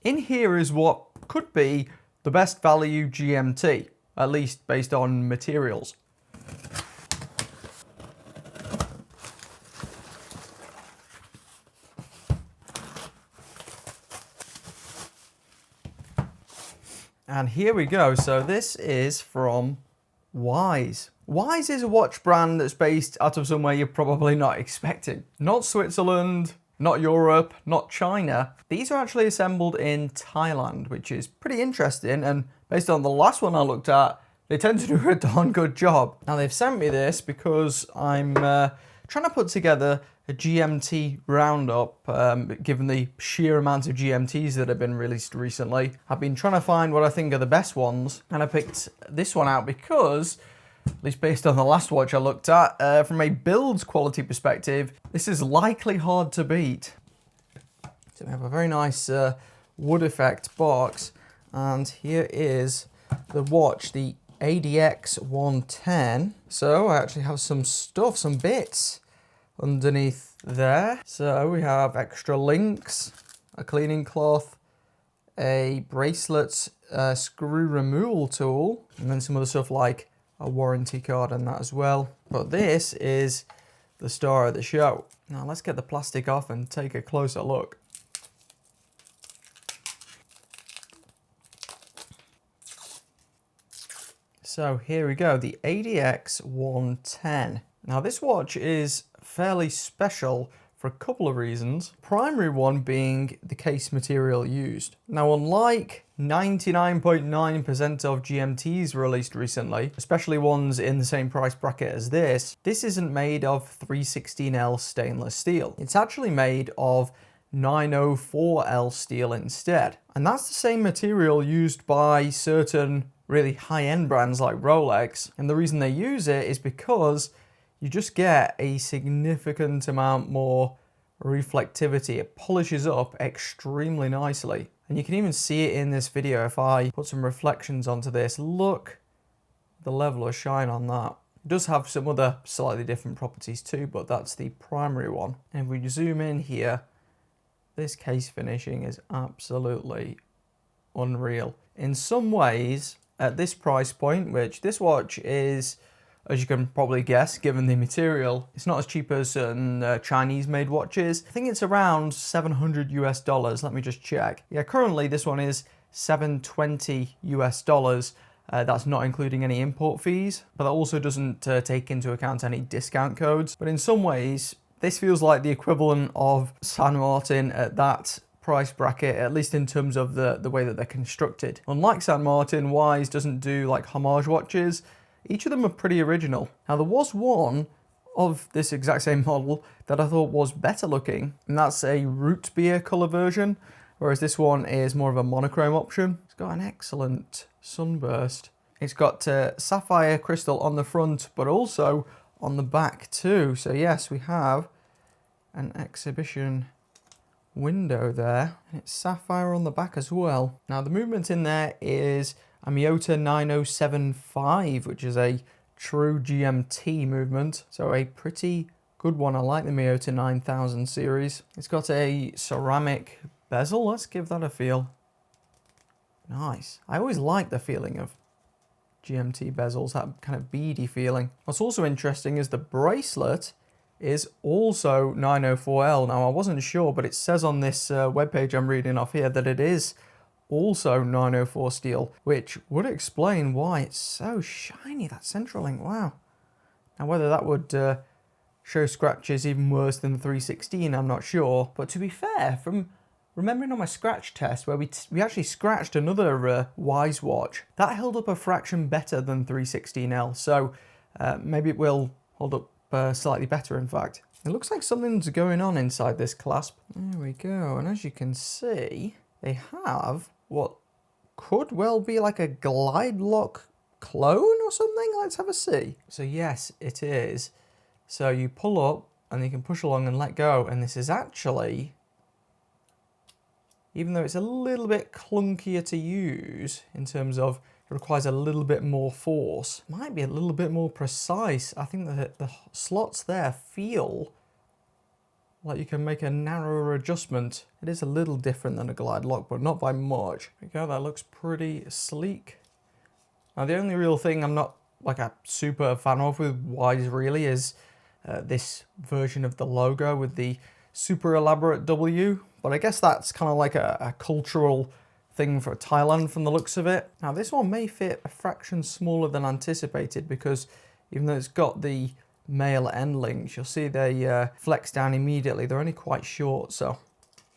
In here is what could be the best value GMT, at least based on materials. And here we go. So this is from Wise. Wise is a watch brand that's based out of somewhere you're probably not expecting. Not Switzerland, not Europe, not China. These are actually assembled in Thailand, which is pretty interesting. And based on the last one I looked at, they tend to do a darn good job. Now they've sent me this because I'm trying to put together a GMT roundup, given the sheer amount of GMTs that have been released recently. I've been trying to find what I think are the best ones, and I picked this one out because, at least based on the last watch I looked at, from a build quality perspective, this is likely hard to beat. So we have a very nice wood effect box, and here is the watch, the ADX 110. So I actually have some stuff, some bits underneath there. So we have extra links, a cleaning cloth, a bracelet screw removal tool, and then some other stuff like a warranty card and that as well. But this is the star of the show. Now let's get the plastic off and take a closer look. So here we go, the ADX 110. Now this watch is fairly special for a couple of reasons. Primary one being the case material used. Now unlike 99.9% of GMTs released recently, especially ones in the same price bracket as this isn't made of 316L stainless steel. It's actually made of 904L steel instead. And that's the same material used by certain really high-end brands like Rolex. And the reason they use it is because you just get a significant amount more reflectivity. It polishes up extremely nicely. And you can even see it in this video if I put some reflections onto this. Look the level of shine on that. It does have some other slightly different properties too, but that's the primary one. And if we zoom in here, this case finishing is absolutely unreal. In some ways, at this price point, which this watch is, as you can probably guess, given the material, it's not as cheap as certain Chinese-made watches. I think it's around 700 US dollars. Let me just check. Yeah, currently this one is 720 US dollars. That's not including any import fees, but that also doesn't take into account any discount codes. But in some ways, this feels like the equivalent of San Martin at that price bracket, at least in terms of the way that they're constructed. Unlike San Martin, Wise doesn't do like homage watches. Each of them are pretty original. Now there was one of this exact same model that I thought was better looking, and that's a root beer color version, whereas this one is more of a monochrome option. It's got an excellent sunburst. It's got sapphire crystal on the front, but also on the back too. So yes, we have an exhibition window there, and it's sapphire on the back as well. Now the movement in there is a Miyota 9075, which is a true GMT movement, so a pretty good one. I like the Miyota 9000 series. It's got a ceramic bezel. Let's give that a feel. Nice. I always like the feeling of GMT bezels, that kind of beady feeling. What's also interesting is the bracelet is also 904L. Now I wasn't sure, but it says on this webpage I'm reading off here that it is also 904 steel, which would explain why it's so shiny, that central link. Wow. Now whether that would show scratches even worse than the 316, I'm not sure. But to be fair, from remembering on my scratch test where we actually scratched another Wise watch, that held up a fraction better than 316L. So maybe it will hold up slightly better, in fact. It looks like something's going on inside this clasp. There we go. And as you can see, they have what could well be like a glide lock clone or something. Let's have a see. So yes, it is. So you pull up and you can push along and let go. And this is actually, even though it's a little bit clunkier to use in terms of it requires a little bit more force, might be a little bit more precise. I think that the slots there feel like you can make a narrower adjustment. It is a little different than a glide lock, but not by much. There you go, that looks pretty sleek. Now the only real thing I'm not like a super fan of with Wise really is this version of the logo with the super elaborate W, but I guess that's kind of like a cultural thing for Thailand from the looks of it. Now this one may fit a fraction smaller than anticipated because even though it's got the male end links, you'll see they flex down immediately. They're only quite short, so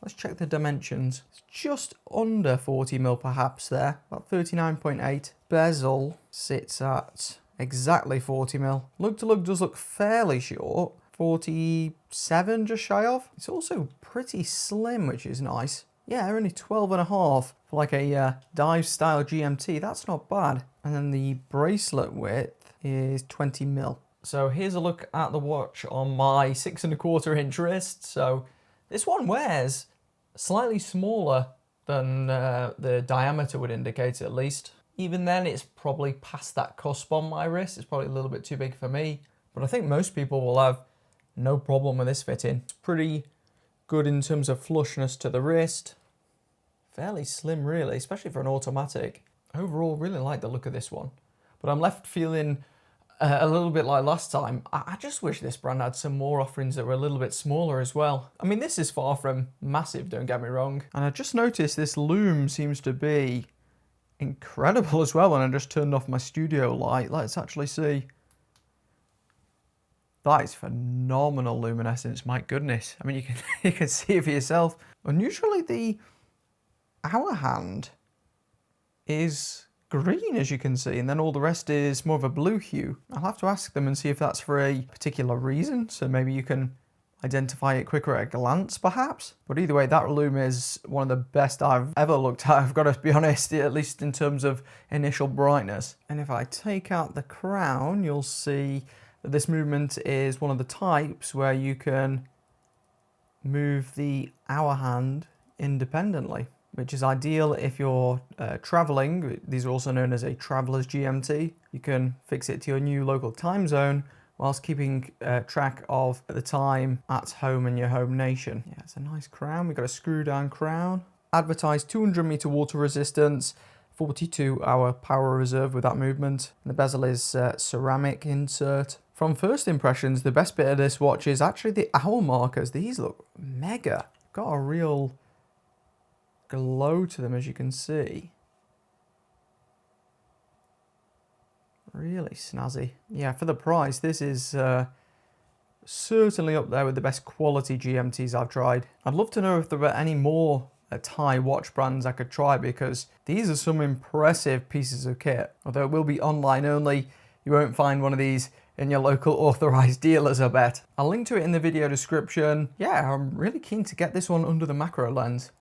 let's check the dimensions. It's just under 40 mil perhaps there, about 39.8. Bezel sits at exactly 40 mil. Lug to lug does look fairly short, 47 just shy of. It's also pretty slim, which is nice. Yeah, only 12.5 for like a dive style GMT. That's not bad. And then the bracelet width is 20 mil. So here's a look at the watch on my 6.25 inch wrist. So this one wears slightly smaller than the diameter would indicate at least. Even then, it's probably past that cusp on my wrist. It's probably a little bit too big for me. But I think most people will have no problem with this fitting. It's pretty good in terms of flushness to the wrist. Fairly slim really, especially for an automatic. Overall, really like the look of this one. But I'm left feeling a little bit like last time. I just wish this brand had some more offerings that were a little bit smaller as well. I mean, this is far from massive, don't get me wrong. And I just noticed this lume seems to be incredible as well when I just turned off my studio light. Let's actually see. That is phenomenal luminescence, my goodness. I mean, you can see it for yourself. Unusually, the hour hand is green, as you can see, and then all the rest is more of a blue hue. I'll have to ask them and see if that's for a particular reason, so maybe you can identify it quicker at a glance, perhaps. But either way, that lume is one of the best I've ever looked at, I've got to be honest, at least in terms of initial brightness. And if I take out the crown, you'll see that this movement is one of the types where you can move the hour hand independently, which is ideal if you're traveling. These are also known as a traveler's GMT. You can fix it to your new local time zone whilst keeping track of the time at home in your home nation. Yeah, it's a nice crown. We've got a screw down crown. Advertised 200 meter water resistance, 42-hour power reserve with that movement. And the bezel is ceramic insert. From first impressions, the best bit of this watch is actually the hour markers. These look mega. Got a real glow to them, as you can see. Really snazzy. Yeah, for the price, this is certainly up there with the best quality GMTs I've tried. I'd love to know if there were any more Thai watch brands I could try, because these are some impressive pieces of kit. Although it will be online only, you won't find one of these in your local authorized dealers, I bet. I'll link to it in the video description. Yeah, I'm really keen to get this one under the macro lens.